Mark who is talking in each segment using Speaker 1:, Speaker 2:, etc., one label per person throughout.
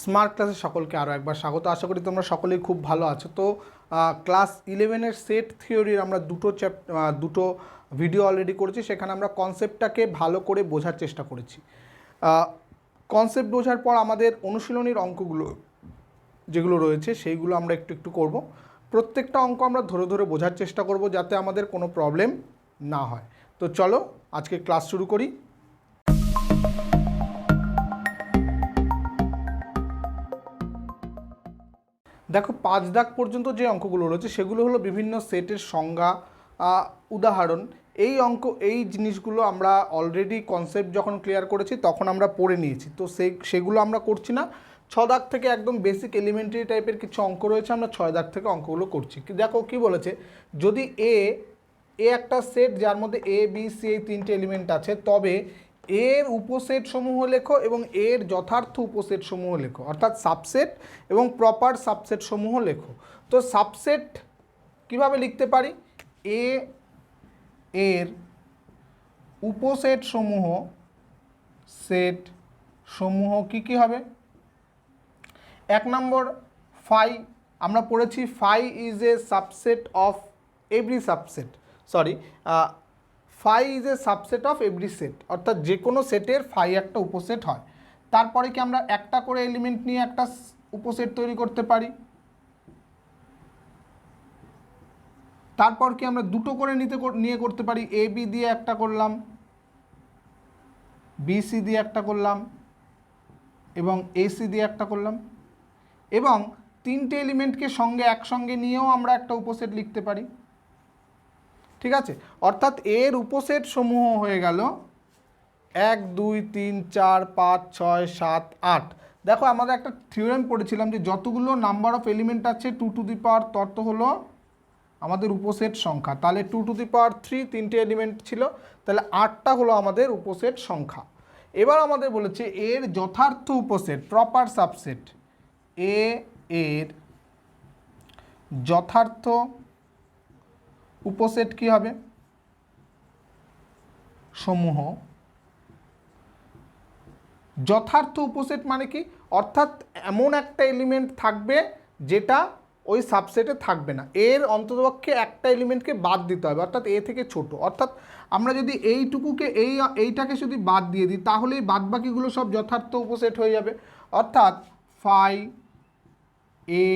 Speaker 1: Smart ক্লাসে সকলকে আরও একবার স্বাগত। আশা করি তোমরা সকলেই খুব ভালো আছো। তো ক্লাস 11-এর সেট থিওরির আমরা দুটো ভিডিও অলরেডি করেছি। সেখানে আমরা কনসেপ্টটাকে ভালো করে বোঝার চেষ্টা করেছি। কনসেপ্ট বোঝার পর আমাদের অনুশীলনীর অঙ্কগুলো যেগুলো রয়েছে সেইগুলো আমরা একটু একটু করব। প্রত্যেকটা অঙ্ক আমরা ধরে ধরে বোঝার চেষ্টা করব যাতে আমাদের কোনো প্রবলেম না হয়। তো চলো আজকে ক্লাস শুরু করি। দেখো 5 দাগ পর্যন্ত যে অঙ্কগুলো রয়েছে সেগুলো হলো বিভিন্ন সেটের সংজ্ঞা, উদাহরণ। এই জিনিসগুলো আমরা অলরেডি কনসেপ্ট যখন ক্লিয়ার করেছি তখন আমরা পড়ে নিয়েছি। তো সেগুলো আমরা করছি না। 6 দাগ থেকে একদম বেসিক এলিমেন্টারি টাইপের কিছু অঙ্ক রয়েছে, আমরা 6 দাগ থেকে অঙ্কগুলো করছি। দেখো কি বলেছে, যদি এ একটা সেট যার মধ্যে এ বি সি এই 3টে এলিমেন্ট আছে, তবে এর উপসেট সমূহ লেখো এবং এর যথার্থ উপসেট সমূহ লেখো, অর্থাৎ সাবসেট এবং প্রপার সাবসেট সমূহ লেখো। তো সাবসেট কিভাবে লিখতে পারি? এর উপসেট সমূহ কি হবে? 1 নম্বর ফাই, আমরা পড়েছি phi is a subset of every subset, phi is a subset of every set, অর্থাৎ যে কোনো সেটের ফাই একটা উপসেট হয়। তারপরে কি আমরা একটা করে এলিমেন্ট নিয়ে একটা উপসেট তৈরি করতে পারি? তারপর কি আমরা দুটো করে নিয়ে করতে পারি? এ বি দিয়ে একটা করলাম, বি সি দিয়ে একটা করলাম এবং এসি দিয়ে একটা করলাম, এবং 3টে এলিমেন্টকে একসঙ্গে নিয়েও আমরা একটা উপসেট লিখতে পারি। ঠিক আছে, অর্থাৎ এর উপসেট সমূহ হয়ে গেল 1 2 3 4 5 6 7 8। দেখো আমাদের একটা থিওরেম পড়েছিলাম যে যতগুলো নাম্বার অফ এলিমেন্ট আছে 2 টু দি পাওয়ার তত হলো আমাদের উপসেট সংখ্যা। তাহলে 2 টু দি পাওয়ার 3 3টে এলিমেন্ট ছিল, তাহলে 8টা হলো আমাদের উপসেট সংখ্যা। এবার আমাদের বলেছে এর যথার্থ উপসেট, প্রপার সাবসেট, এর যথার্থ উপসেট কি হবে? সমূহ। যথার্থ উপসেট মানে কি? অর্থাৎ এমন একটা এলিমেন্ট থাকবে যেটা ওই সাবসেটে থাকবে না, এর অন্ততপক্ষে একটা এলিমেন্টকে বাদ দিতে হবে, অর্থাৎ এ থেকে ছোট। অর্থাৎ আমরা যদি এইটুকুকে এইটাকে যদি বাদ দিয়ে দিই তাহলে এই বাদবাকিগুলো সব যথার্থ উপসেট হয়ে যাবে। অর্থাৎ phi A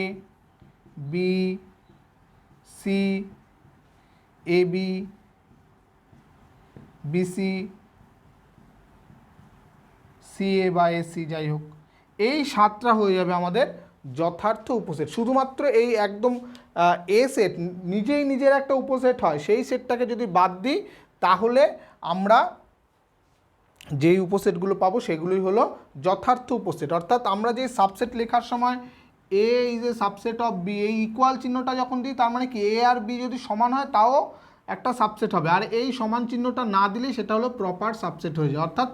Speaker 1: B C, A B BC, CA বা এসি, যাই হোক, এই 7টা হয়ে যাবে আমাদের যথার্থ উপসেট। শুধুমাত্র এই একদম এ সেট নিজের একটা উপসেট হয়, সেই সেটটাকে যদি বাদ দিই তাহলে আমরা যেই উপসেটগুলো পাবো সেগুলোই হলো যথার্থ উপসেট। অর্থাৎ আমরা যে সাবসেট লেখার সময় A is a subset of B, এই ইকুয়াল চিহ্নটা যখন দিই তার মানে কি এ আর বি যদি সমান হয় তাও একটা সাবসেট হবে, আর এই সমান চিহ্নটা না দিলে সেটা হলো প্রপার সাবসেট হয়ে যায়, অর্থাৎ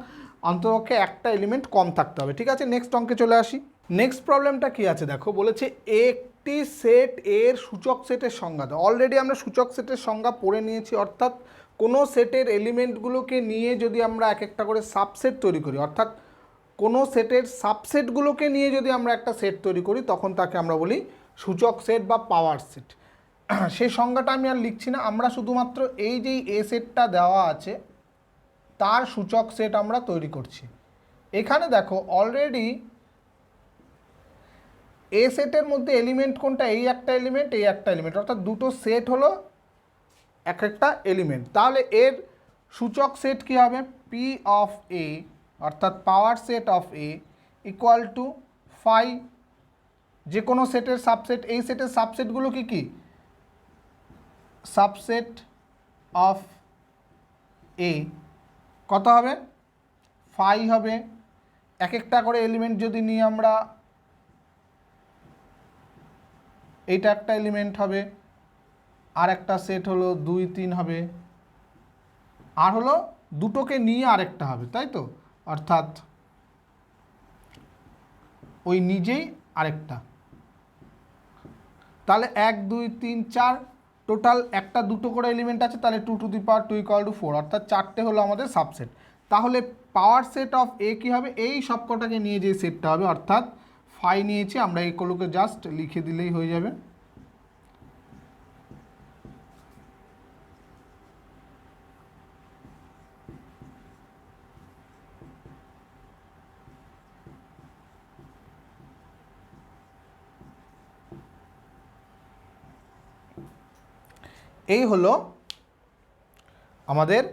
Speaker 1: অন্ততপক্ষে একটা এলিমেন্ট কম থাকতে হবে। ঠিক আছে, নেক্সট অঙ্কে চলে আসি। নেক্সট প্রবলেমটা কি আছে দেখো, বলেছে একটি সেট এর সূচক সেটের সংজ্ঞা দাও। অলরেডি আমরা সূচক সেটের সংজ্ঞা পড়ে নিয়েছি, অর্থাৎ কোনো সেটের এলিমেন্টগুলোকে নিয়ে যদি আমরা এক একটা করে সাবসেট তৈরি করি, অর্থাৎ কোনো সেটের সাবসেটগুলোকে নিয়ে যদি আমরা একটা সেট তৈরি করি তখন তাকে আমরা বলি সূচক সেট বা পাওয়ার সেট। সেই সংজ্ঞাটা আমি আর লিখছি না, আমরা শুধুমাত্র এই যে এ সেটটা দেওয়া আছে তার সূচক সেট আমরা তৈরি করছি। এখানে দেখো অলরেডি এ সেটের মধ্যে এলিমেন্ট কোনটা? এই একটা এলিমেন্ট, এই একটা এলিমেন্ট, অর্থাৎ দুটো সেট হলো এক একটা এলিমেন্ট। তাহলে এর সূচক সেট কি হবে? পি অফ এ, অর্থাৎ power set of A equal to phi, যে কোনো সেটের সাবসেট। এই সেটের সাবসেটগুলো কি কি? সাবসেট অফ এ কত হবে? ফাই হবে। এক একটা করে এলিমেন্ট যদি নিই আমরা, এইটা একটা এলিমেন্ট হবে, আর একটা সেট হলো 2 3 হবে, আর হলো দুটোকে নিয়ে আরেকটা হবে, তাই তো? অর্থাৎ ওই নিজেই আরেকটা। তাহলে 1 2 3 4 টোটাল একটা দুটো করে এলিমেন্ট আছে, তাহলে 2 two the power 2 equal to 4, অর্থাৎ 4টে হলো আমাদের সাবসেট। তাহলে পাওয়ার সেট অফ এ কী হবে? এই সবকটাকে নিয়ে যে সেটটা হবে, অর্থাৎ ফাই নিয়েছি, আমরা এগুলোকে জাস্ট লিখে দিলেই হয়ে যাবে। এই হলো আমাদের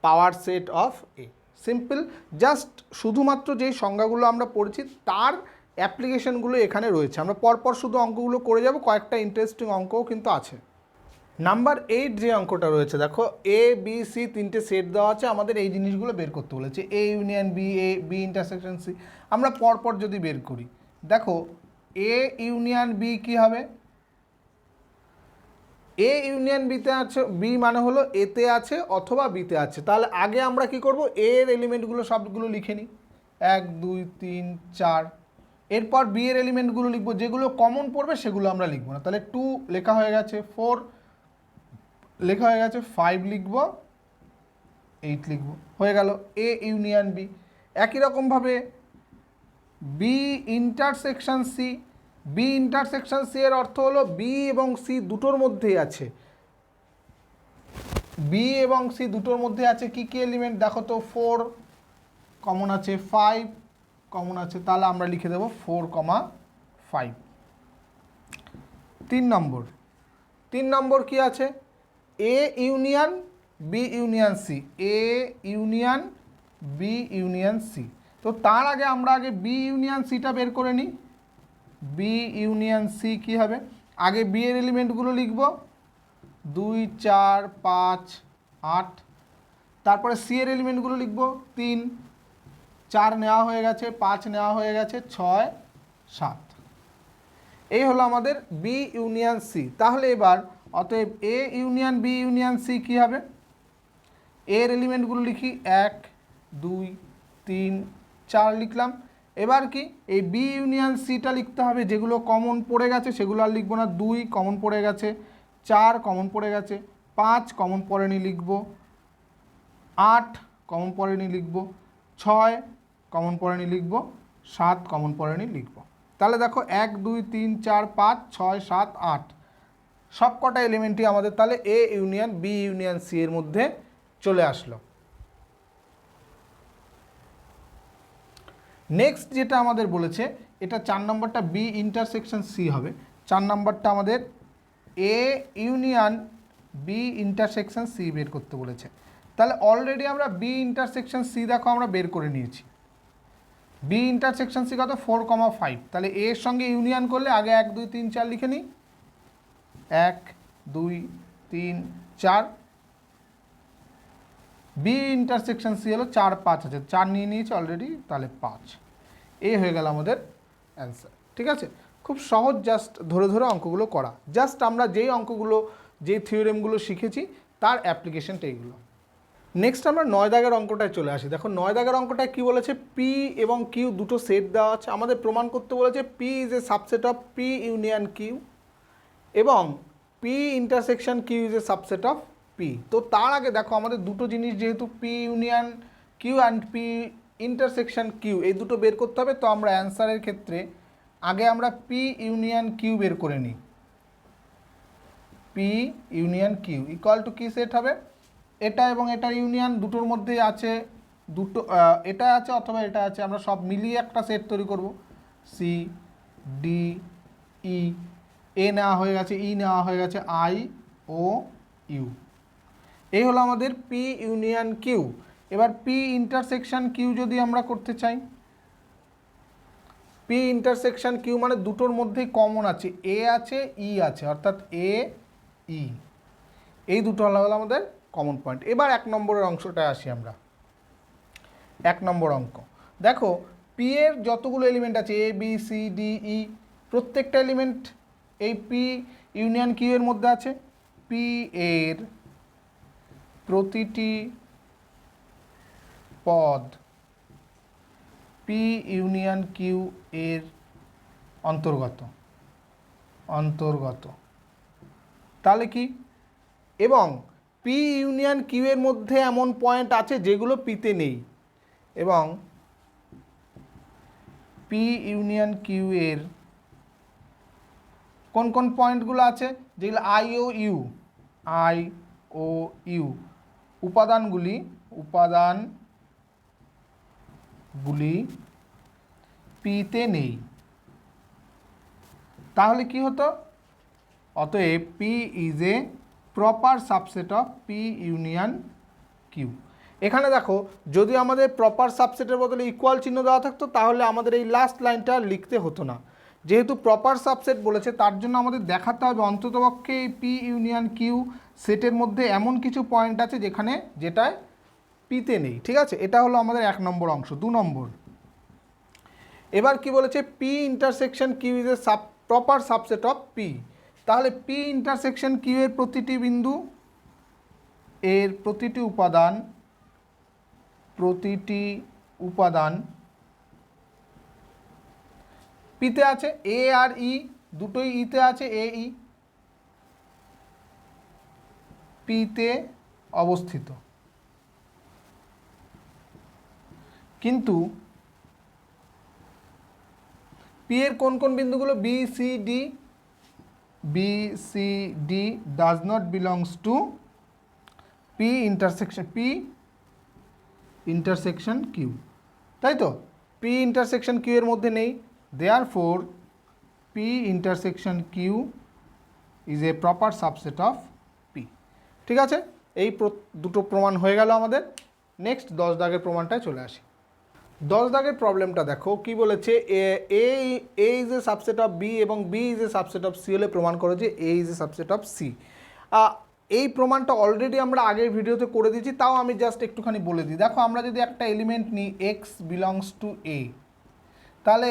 Speaker 1: পাওয়ার set of A. Simple, just শুধুমাত্র যেই সংজ্ঞাগুলো আমরা পড়েছি তার অ্যাপ্লিকেশনগুলো এখানে রয়েছে। আমরা পরপর শুধু অঙ্কগুলো করে যাব, কয়েকটা ইন্টারেস্টিং অঙ্কও কিন্তু আছে। নাম্বার 8 যে অঙ্কটা রয়েছে, দেখো এ বি সি তিনটে সেট দেওয়া আছে, আমাদের এই জিনিসগুলো বের করতে বলেছে, A union B, A B intersection C. আমরা পরপর যদি বের করি, দেখো এ ইউনিয়ন বি কী হবে, এ ইউনিয়ন বিতে আছে, বি মানে হলো এতে আছে অথবা বিতে আছে। তাহলে আগে আমরা কি করব, এর এলিমেন্টগুলো সবগুলো লিখে নিই, 1 2 3 4। এরপর বি এর এলিমেন্টগুলো লিখব, যেগুলো কমন পড়বে সেগুলো আমরা লিখব না। তাহলে 2 লেখা হয়ে গেছে, 4 লেখা হয়ে গেছে, 5 লিখব, 8 লিখব, হয়ে গেল এ ইউনিয়ন বি। একই রকমভাবে B intersection C, B intersection C এর অর্থ হলো বি এবং সি দুটোর মধ্যেই আছে, বি এবং সি দুটোর মধ্যে আছে কি কি এলিমেন্ট দেখো তো, 4 কমন আছে, 5 কমন আছে, তাহলে আমরা লিখে দেব 4, 5। 3 নম্বর কি আছে, A union B union C, A union B union C. তো তার আগে আমরা বি ইউনিয়ন সিটা বের করে নিই। বি ইউনিয়ন সি কী হবে, আগে বি এর এলিমেন্টগুলো লিখব, 2 4 5 8। তারপরে সি এর এলিমেন্টগুলো লিখব, 3 4 নেওয়া হয়ে গেছে, 5 নেওয়া হয়ে গেছে, 6 7। এই হলো আমাদের বি ইউনিয়ন সি। তাহলে এবার অতএব A union B union C কী হবে, এর এলিমেন্টগুলো লিখি, 1 2 3 4 লিখলাম। এবার কি এই বি ইউনিয়ন সিটা লিখতে হবে, যেগুলো কমন পড়ে গেছে সেগুলো আর লিখবো না, 2 কমন পড়ে গেছে, 4 কমন পড়ে গেছে, 5 কমন পড়েনি লিখব, 8 কমন পড়েনি লিখব, 6 কমন পড়েনি লিখব, 7 কমন পড়েনি লিখব। তাহলে দেখো 1 2 3 4 5 6 7 8 সব কটা এলিমেন্টই আমাদের তাহলে A union B union C এর মধ্যে চলে আসলো। নেক্সট যেটা আমাদের বলেছে, এটা 4 নম্বরটা বি ইন্টারসেকশন সি হবে। 4 নম্বরটা আমাদের A union B intersection C বের করতে বলেছে। তাহলে অলরেডি আমরা বি ইন্টারসেকশন সি দেখো আমরা বের করে নিয়েছি। বি ইন্টারসেকশন সি কত, 4, 5। তাহলে এর সঙ্গে ইউনিয়ন করলে আগে 1 2 3 4 লিখে নিই, 1 2 3 4। বি ইন্টারসেকশন সি হলো 4 5 আছে, 4 নিয়ে নিয়েছি অলরেডি, তাহলে 5। এই হয়ে গেল আমাদের অ্যান্সার। ঠিক আছে, খুব সহজ, জাস্ট ধরে ধরে অঙ্কগুলো করা। জাস্ট আমরা যেই অঙ্কগুলো, যেই থিওরেমগুলো শিখেছি তার অ্যাপ্লিকেশনটা এইগুলো। নেক্সট আমরা 9 দাগের অঙ্কটায় চলে আসি। দেখো 9 দাগের অঙ্কটায় কী বলেছে, পি এবং কিউ দুটো সেট দেওয়া আছে, আমাদের প্রমাণ করতে বলেছে P is a subset of P union Q এবং P intersection Q is a subset of P. তো তার আগে দেখো আমাদের দুটো জিনিস, যেহেতু P union Q and P intersection Q এই দুটো বের করতে হবে, তো আমরা অ্যান্সারের ক্ষেত্রে আগে আমরা পি ইউনিয়ন কিউ বের করে নিই। P union Q equal to কী সেট হবে, এটা এবং এটার ইউনিয়ন দুটোর মধ্যেই আছে, দুটো এটা আছে অথবা এটা আছে, আমরা সব মিলিয়ে একটা সেট তৈরি করব। সি ডি ই, এ নেওয়া হয়ে গেছে, ই নেওয়া হয়ে গেছে, আই ও ইউ। এই হলো আমাদের পি ইউনিয়ন কিউ। এবার পি ইন্টারসেকশন কিউ যদি আমরা করতে চাই, পি ইন্টারসেকশন কিউ মানে দুটোর মধ্যেই কমন আছে, এ আছে ই আছে, অর্থাৎ এ ই, এই দুটো হলো আমাদের কমন পয়েন্ট। এবার 1 নম্বরের অংশটায় আসি আমরা। 1 নম্বর অঙ্ক দেখো, পি এর যতগুলো এলিমেন্ট আছে এ বি সি ডি ই, প্রত্যেকটা এলিমেন্ট এই পি ইউনিয়ন কিউ এর মধ্যে আছে। পি এর প্রতিটি পদ পি ইউনিয়ন কিউ এর অন্তর্গত, তাহলে কি, এবং পি ইউনিয়ন কিউ এর মধ্যে এমন পয়েন্ট আছে যেগুলো পিতে নেই, এবং পি ইউনিয়ন কিউ এর কোন কোন পয়েন্টগুলো আছে, যেগুলো আই ও ইউ উপাদানগুলি পিতে নেই, তাহলে কি হতো, অতএব P is a proper subset of P union Q. এখানে দেখো যদি আমাদের প্রপার সাবসেটের বদলে ইকুয়াল চিহ্ন দেওয়া থাকতো তাহলে আমাদের এই লাস্ট লাইনটা লিখতে হতো না। যেহেতু প্রপার সাবসেট বলেছে তার জন্য আমাদের দেখাতে হবে অন্ততপক্ষে এই পি ইউনিয়ন কিউ সেটের মধ্যে এমন কিছু পয়েন্ট আছে যেটায় পিতে নেই। ঠিক আছে, এটা হলো আমাদের 1 নম্বর অংশ। 2 নম্বর, এবার কি বলেছে, P intersection Q is a proper subset of P. তাহলে পি ইন্টারসেকশন কিউ এর প্রতিটি বিন্দু এর প্রতিটি উপাদান পিতে আছে, এ আর ই দুটোই ইতে আছে, এ ই পিতে অবস্থিত, কিন্তু পি এর কোন কোন বিন্দুগুলো B C D does not belongs to P intersection Q, তাই তো, পি ইন্টারসেকশন কিউ এর মধ্যে নেই, therefore P intersection Q is a proper subset of P. ঠিক আছে, এই দুটো প্রমাণ হয়ে গেল আমাদের। নেক্সট 10 দাগের প্রমাণটায় চলে আসি। 10 দাগের প্রবলেমটা দেখো কি বলেছে, A is a subset of B এবং B is a subset of C হলে প্রমাণ করো যে A is a subset of C. এই প্রমাণটা অলরেডি আমরা আগের ভিডিওতে করে দিয়েছি, তাও আমি জাস্ট একটুখানি বলে দিই। দেখো আমরা যদি একটা এলিমেন্ট নিই এক্স বিলংস টু এ, তাহলে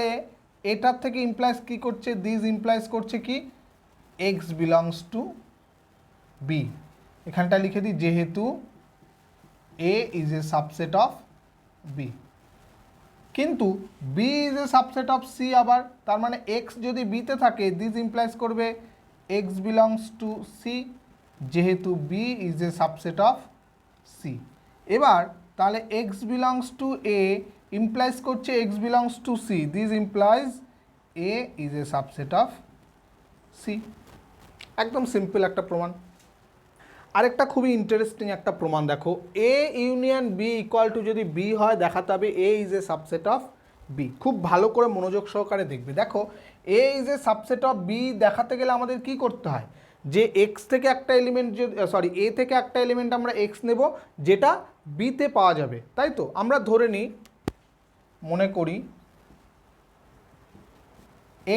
Speaker 1: এটার থেকে ইমপ্লাইজ কি করছে, দিস ইমপ্লাইজ করছে কি এক্স বিলংস টু বি। এখানটা লিখে দিই যেহেতু A is a subset of B, কিন্তু B is a subset of C আবার, তার মানে এক্স যদি বিতে থাকে দিস ইমপ্লাইজ করবে এক্স বিলংস টু সি, যেহেতু B is a subset of C. এবার তাহলে x belongs to A implies করছে x belongs to C, this implies A is a subset of C. একদম সিম্পল একটা প্রমাণ। আরেকটা খুবই ইন্টারেস্টিং একটা প্রমাণ দেখো, A union B equal to যদি বি হয় দেখাতে হবে A is a subset of B. খুব ভালো করে মনোযোগ সহকারে দেখবে। দেখো A is a subset of B দেখাতে গেলে আমাদের কি করতে হয়, যে এক্স থেকে একটা এলিমেন্ট এ থেকে একটা এলিমেন্ট আমরা এক্স নেব যেটা বিতে পাওয়া যাবে, তাই তো। আমরা ধরে নিই, মনে করি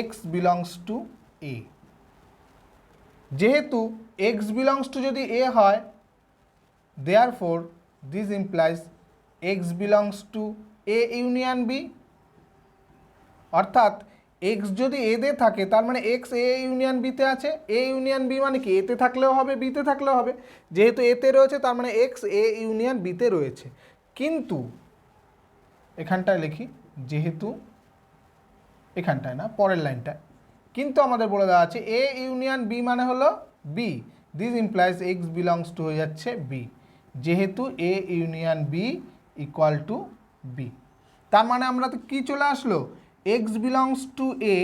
Speaker 1: এক্স বিলংস টু এ, যেহেতু এক্স বিলংস টু যদি এ হয় therefore this implies x belongs to A union B, অর্থাৎ এক্স যদি এতে থাকে তার মানে এক্স এ ইউনিয়ন বিতে আছে, এ ইউনিয়ন বি মানে কি এতে থাকলেও হবে বিতে থাকলেও হবে, যেহেতু এতে রয়েছে তার মানে এক্স এ ইউনিয়ন বিতে রয়েছে। কিন্তু এখানটায় লিখি যেহেতু, এখানটায় না পরের লাইনটায়, কিন্তু আমাদের বলে দেওয়া আছে এ ইউনিয়ন বি মানে হলো B, this implies x belongs to হয়ে যাচ্ছে বি, যেহেতু A union B equal to B. তার মানে আমরা তো কী চলে আসলো, x belongs to A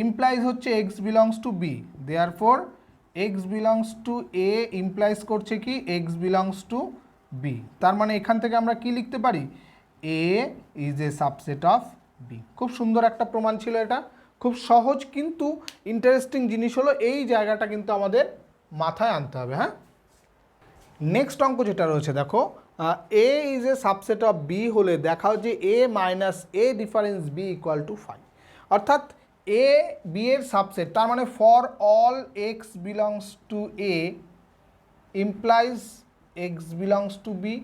Speaker 1: implies হচ্ছে x belongs to B, therefore x belongs to A implies করছে কি এক্স বিলংস টু বি। তার মানে এখান থেকে আমরা কি লিখতে পারি, A is a subset of B. খুব সুন্দর একটা প্রমাণ ছিল এটা, খুব সহজ, কিন্তু ইন্টারেস্টিং জিনিস হলো এই জায়গাটা কিন্তু আমাদের মাথায় আনতে হবে। হ্যাঁ, নেক্সট অঙ্ক যেটা রয়েছে দেখো, A is a subset of B হলে দেখাও যে A minus A difference B equal to 5, অর্থাৎ এ বি এর সাবসেট, তার মানে for all x belongs to A implies x belongs to B,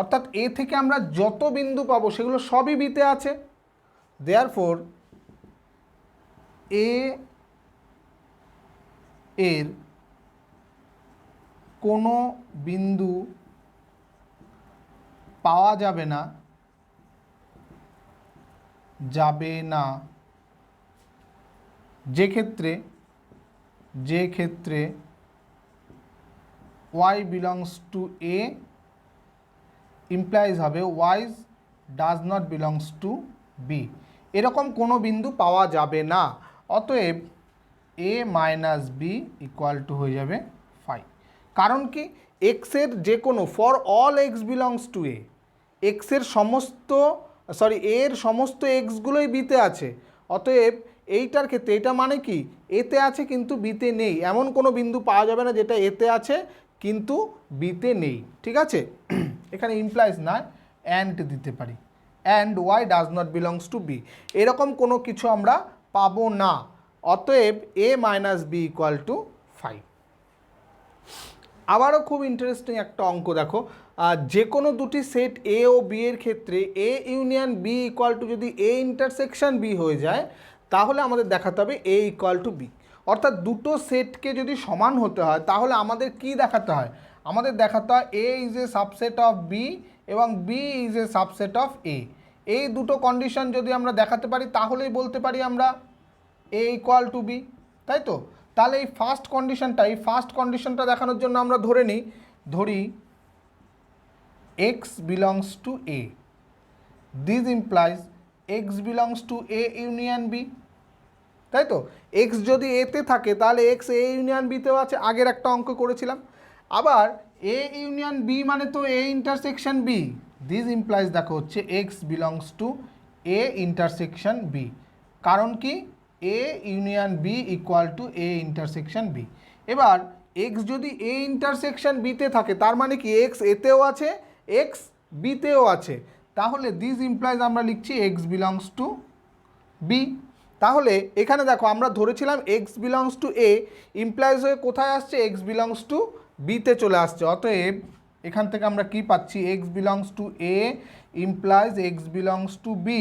Speaker 1: অর্থাৎ এ থেকে আমরা যত বিন্দু পাবো সেগুলো সবই বিতে আছে, দেয়ারফোর এ এর কোনো বিন্দু পাওয়া যাবে না যে ক্ষেত্রে y belongs to A implies হবে y does not belongs to B. এরকম কোনো বিন্দু পাওয়া যাবে না। অতএব a minus B equal to হয়ে যাবে 5। কারণ কি, এক্সের যে কোনো for all x belongs to A, এক্সের সমস্ত এর সমস্ত এক্সগুলোই বিতে আছে। অতএব এইটার ক্ষেত্রে এটা মানে কি, এতে আছে কিন্তু বিতে নেই, এমন কোনো বিন্দু পাওয়া যাবে না যেটা এতে আছে কিন্তু বিতে নেই। ঠিক আছে, এখানে ইমপ্লাইজ না অ্যান্ড দিতে পারি, and y does not belongs to B, এরকম কোনো কিছু আমরা পাবো না। অতএব A minus B equal to 5। আবারও খুব ইন্টারেস্টিং একটা অঙ্ক দেখো, যে কোনো দুটি সেট এ ও বি এর ক্ষেত্রে A union B equal to যদি এ ইন্টারসেকশন বি হয়ে যায়, তাহলে আমাদের দেখাতে হবে এ ইকুয়াল টু বি। অর্থাৎ দুটো সেটকে যদি সমান হতে হয় তাহলে আমাদের কি দেখাতে হয়, আমাদের দেখাতে হয় A is a subset of B এবং B is a subset of A. এই দুটো কন্ডিশন যদি আমরা দেখাতে পারি তাহলেই বলতে পারি আমরা এ ইকুয়াল টু বি, তাই তো? তাহলে এই ফার্স্ট কন্ডিশনটা দেখানোর জন্য আমরা ধরি x belongs to A, this implies x belongs to A union B, তাই তো? এক্স যদি এতে থাকে তাহলে এক্স এ ইউনিয়ন বিতেও আছে, আগের একটা অঙ্ক করেছিলাম। আবার এ ইউনিয়ন বি মানে তো A intersection B, this implies দেখো হচ্ছে x belongs to A intersection B. কারণ কি, A union B equal to A intersection B. এবার এক্স যদি এ ইন্টারসেকশন বিতে থাকে তার মানে কি এক্স এতেও আছে এক্স বিতেও আছে, তাহলে দিস ইমপ্লাইজ আমরা লিখছি এক্স বিলংস টু বি। তাহলে এখানে দেখো আমরা ধরেছিলাম x belongs to A, implies হয়ে কোথায় আসছে, এক্স বিলংস টু বিতে চলে আসছে। অতএব এখান থেকে আমরা কি পাচ্ছি, x belongs to A implies x belongs to B,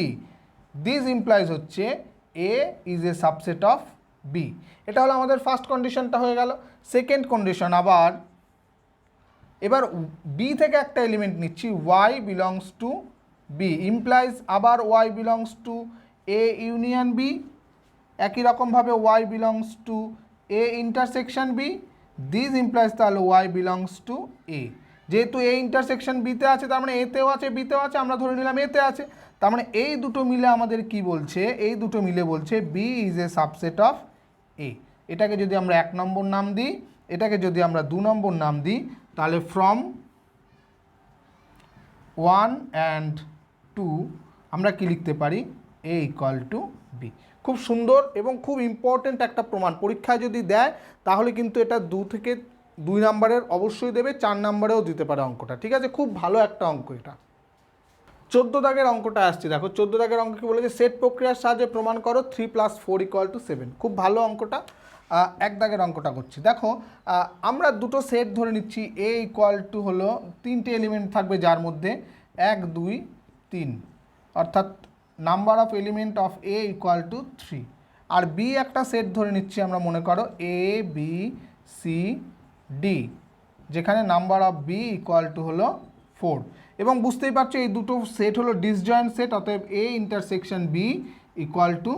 Speaker 1: this implies হচ্ছে A is a subset of B. এটা হলো আমাদের ফার্স্ট কন্ডিশনটা হয়ে গেল। সেকেন্ড কন্ডিশন, এবার বি থেকে একটা এলিমেন্ট নিচ্ছি, y belongs to B implies আবার y belongs to A union B, একই রকমভাবে y belongs to A intersection B, this implies তাহলে ওয়াই বিলংস টু এ। যেহেতু এ ইন্টারসেকশন বিতে আছে তার মানে এতেও আছে বিতেও আছে, আমরা ধরে নিলাম এতে আছে, তার মানে এই দুটো মিলে আমাদের কি বলছে, এই দুটো মিলে বলছে B is a subset of A. এটাকে যদি আমরা 1 নম্বর নাম দিই, এটাকে যদি আমরা 2 নম্বর নাম দিই, তাহলে ফ্রম 1 অ্যান্ড 2 আমরা কি লিখতে পারি, এ ইকুয়াল টু বি। খুব সুন্দর এবং খুব ইম্পর্টেন্ট একটা প্রমাণ, পরীক্ষায় যদি দেয় তাহলে কিন্তু এটা 2 থেকে 2 নম্বরের অবশ্যই দেবে, 4 নম্বরেও দিতে পারে অঙ্কটা। ঠিক আছে, খুব ভালো একটা অঙ্ক এটা। 14 দাগের অঙ্কটা আসছে, দেখো 14 দাগের অঙ্ক কি বলেছে, সেট প্রক্রিয়ার সাহায্যে প্রমাণ করো 3 + 4 = 7। খুব ভালো অঙ্কটা। 1 দাগের অঙ্কটা করছি, দেখো আমরা দুটো সেট ধরে নিচ্ছি, এ ইকুয়াল টু হলো 3টে এলিমেন্ট থাকবে যার মধ্যে 1 2 3, অর্থাৎ number of element of A equal to 3। আর বি একটা সেট ধরে নিচ্ছি আমরা, মনে করো এ বি সি ডি, যেখানে number of B equal to হলো 4। এবং বুঝতেই পারছো এই দুটো সেট হলো ডিসজয়েন্ট সেট, অতএব A intersection B equal to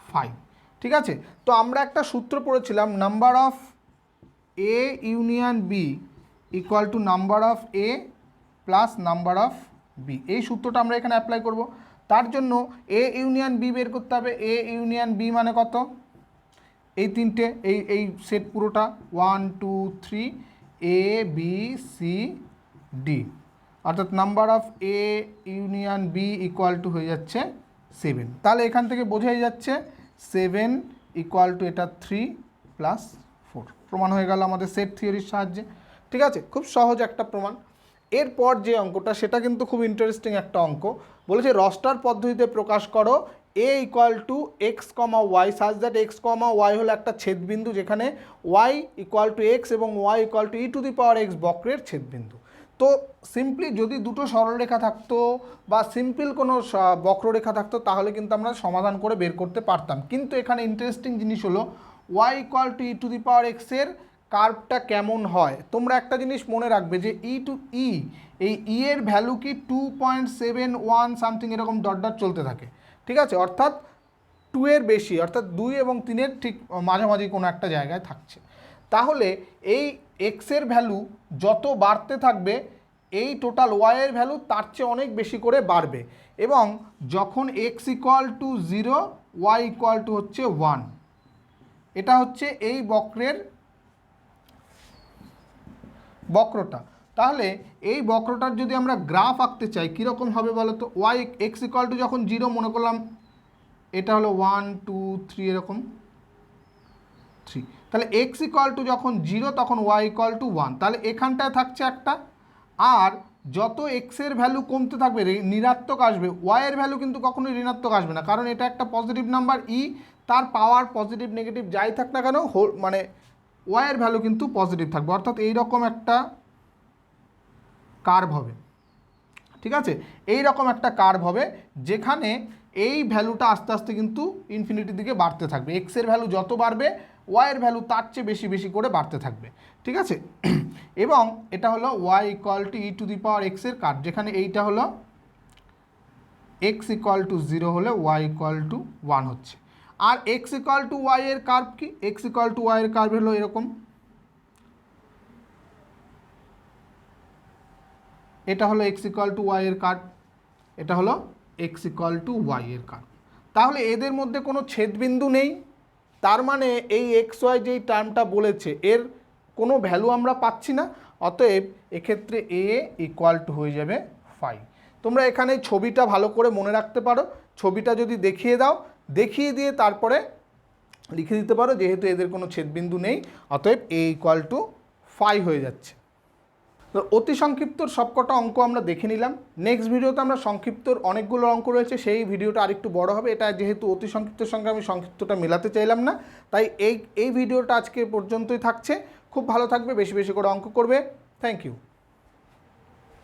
Speaker 1: 5। ঠিক আছে, তো আমরা একটা সূত্র পড়েছিলাম, number of A union B equal to number of A plus number of B. এই সূত্রটা আমরা এখানে অ্যাপ্লাই করব। তার জন্য এ ইউনিয়ন বি বের করতে হবে। এ ইউনিয়ন বি মানে কত, এই তিনটে, এই সেট পুরোটা 1 2 3 এ বি সি ডি, অর্থাৎ number of A union B equal to হয়ে যাচ্ছে 7। তাহলে এখান থেকে বোঝাই যাচ্ছে 7 ইকুয়াল টু এটা 3 + 4। প্রমাণ হয়ে গেল আমাদের সেট থিওরির সাহায্যে। ঠিক আছে, খুব সহজ একটা প্রমাণ। এরপর যে অঙ্কটা সেটা কিন্তু খুব ইন্টারেস্টিং একটা অঙ্ক, বলেছে রস্টার পদ্ধতিতে প্রকাশ করো এ ইকুয়াল টু এক্স কমা ওয়াই সাজ দ্যাট এক্স কমা ওয়াই হলো একটা ছেদবিন্দু, যেখানে ওয়াই ইকুয়াল টু এক্স এবং ওয়াই ইকুয়াল টু e⁴x বক্রের ছেদবিন্দু। তো সিম্পলি যদি দুটো সরলরেখা থাকতো বা সিম্পল কোনো বক্ররেখা থাকতো তাহলে কিন্তু আমরা সমাধান করে বের করতে পারতাম, কিন্তু এখানে ইন্টারেস্টিং জিনিস হলো ওয়াই ইকুয়াল টু e⁴x এর কার্ভটা কেমন হয়। তোমরা একটা জিনিস মনে রাখবে যে এই এর ভ্যালু কি 2.71 সামথিং এরকম ডট ডট চলতে থাকে। ঠিক আছে, অর্থাৎ 2 এর বেশি, অর্থাৎ 2 এবং 3 এর ঠিক মাঝামাঝি কোনো একটা জায়গায় থাকছে। তাহলে এই এক্সের ভ্যালু যত বাড়তে থাকবে এই টোটাল ওয়াইয়ের ভ্যালু তার চেয়ে অনেক বেশি করে বাড়বে। এবং যখন x equal to 0 y equal to হচ্ছে 1, এটা হচ্ছে এই বক্রটা। তাহলে এই বক্রটার যদি আমরা গ্রাফ আঁকতে চাই কীরকম হবে বলো তো? ওয়াই এক্স ইকুয়াল টু যখন 0 মনে করলাম এটা হলো 1 2 3 এরকম 3, তাহলে এক্স ইকুয়াল টু যখন 0 তখন ওয়াই ইকুয়াল টু 1, তাহলে এখানটায় থাকছে একটা। আর যত এক্সের ভ্যালু কমতে থাকবে ঋণাত্মক আসবে, ওয়াইয়ের ভ্যালু কিন্তু কখনোই ঋণাত্মক আসবে না, কারণ এটা একটা পজিটিভ নাম্বার ই, তার পাওয়ার পজিটিভ নেগেটিভ যাই থাক না কেন মানে ওয়াইয়ের ভ্যালু কিন্তু পজিটিভ থাকবে। অর্থাৎ এইরকম একটা কার্ভ হবে, ঠিক আছে? এই রকম একটা কার্ভ হবে যেখানে এই ভ্যালুটা আস্তে আস্তে কিন্তু ইনফিনিটির দিকে বাড়তে থাকবে। এক্সের ভ্যালু যত বাড়বে ওয়াইয়ের ভ্যালু তার চেয়ে বেশি বেশি করে বাড়তে থাকবে, ঠিক আছে? এবং এটা হলো y equal to e to the power এক্সের কার্ভ, যেখানে এইটা হলো এক্স ইকুয়াল টু 0 হলে ওয়াই ইকুয়াল টু 1 হচ্ছে। আর এক্স ইকুয়াল টু ওয়াই এর কার্ভ কি? এক্স ইকুয়াল টু ওয়াই এর কার্ভ হলো এরকম, এটা হলো এক্স ইকুয়াল টু ওয়াই এর কার্ভ, এটা হলো এক্স ইকুয়াল টু ওয়াই এর কার্ভ। তাহলে এদের মধ্যে কোনো ছেদবিন্দু নেই, তার মানে এই এক্স ওয়াই যেই টার্মটা বলেছে এর কোনো ভ্যালু আমরা পাচ্ছি না, অতএব এক্ষেত্রে এ ইকুয়াল টু হয়ে যাবে 5। তোমরা এখানে ছবিটা ভালো করে মনে রাখতে পারো, ছবিটা যদি দেখিয়ে দাও, দেখিয়ে দিয়ে তারপরে লিখে দিতে পারো যেহেতু এদের কোনো ছেদবিন্দু নেই অতএব এ ইকুয়াল টু 5 হয়ে যাচ্ছে। তো অতি সংক্ষিপ্তর সবকটা অঙ্ক আমরা দেখে নিলাম। নেক্সট ভিডিওতে আমরা সংক্ষিপ্তর অনেকগুলো অঙ্ক রয়েছে, সেই ভিডিওটা আরেকটু বড় হবে। এটা যেহেতু অতি সংক্ষিপ্তের সঙ্গে আমি সংক্ষিপ্তটা মেলাতে চাইলাম না, তাই এই ভিডিওটা আজকে পর্যন্তই থাকছে। খুব ভালো থাকবে, বেশি বেশি করে অঙ্ক করবে। Thank you.